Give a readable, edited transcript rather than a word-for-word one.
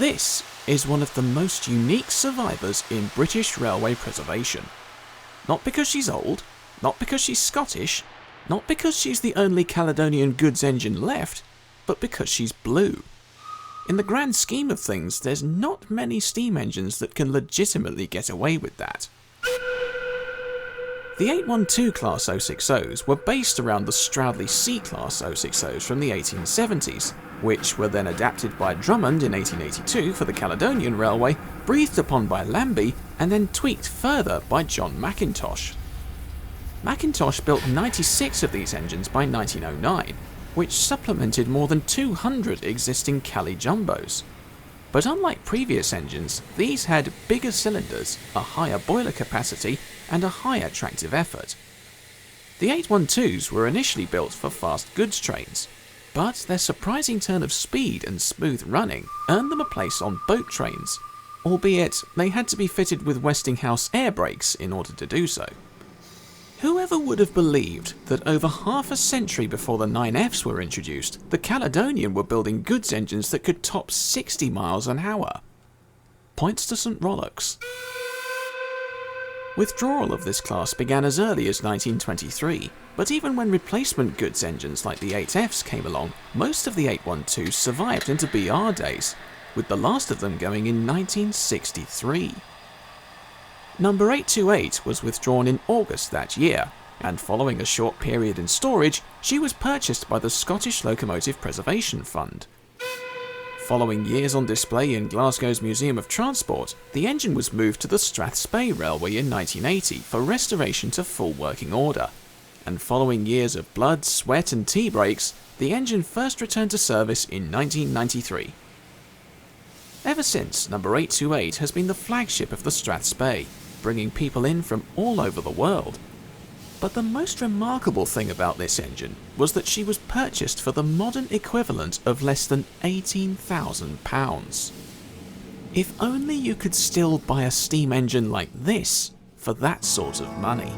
This is one of the most unique survivors in British railway preservation. Not because she's old, not because she's Scottish, not because she's the only Caledonian goods engine left, but because she's blue. In the grand scheme of things, there's not many steam engines that can legitimately get away with that. The 812 class 060s were based around the Strathspey C-class 060s from the 1870s, which were then adapted by Drummond in 1882 for the Caledonian Railway, breathed upon by Lambie, and then tweaked further by John Mackintosh. Mackintosh built 96 of these engines by 1909, which supplemented more than 200 existing Cali Jumbos. But unlike previous engines, these had bigger cylinders, a higher boiler capacity, and a higher tractive effort. The 812s were initially built for fast goods trains, but their surprising turn of speed and smooth running earned them a place on boat trains, albeit they had to be fitted with Westinghouse air brakes in order to do so. Whoever would have believed that over half a century before the 9Fs were introduced, the Caledonian were building goods engines that could top 60 miles an hour? Points to St. Rollox. Withdrawal of this class began as early as 1923, but even when replacement goods engines like the 8Fs came along, most of the 812s survived into BR days, with the last of them going in 1963. Number 828 was withdrawn in August that year, and following a short period in storage, she was purchased by the Scottish Locomotive Preservation Fund. Following years on display in Glasgow's Museum of Transport, the engine was moved to the Strathspey Railway in 1980 for restoration to full working order, and following years of blood, sweat and tea breaks, the engine first returned to service in 1993. Ever since, number 828 has been the flagship of the Strathspey, bringing people in from all over the world. But the most remarkable thing about this engine was that she was purchased for the modern equivalent of less than £18,000. If only you could still buy a steam engine like this for that sort of money.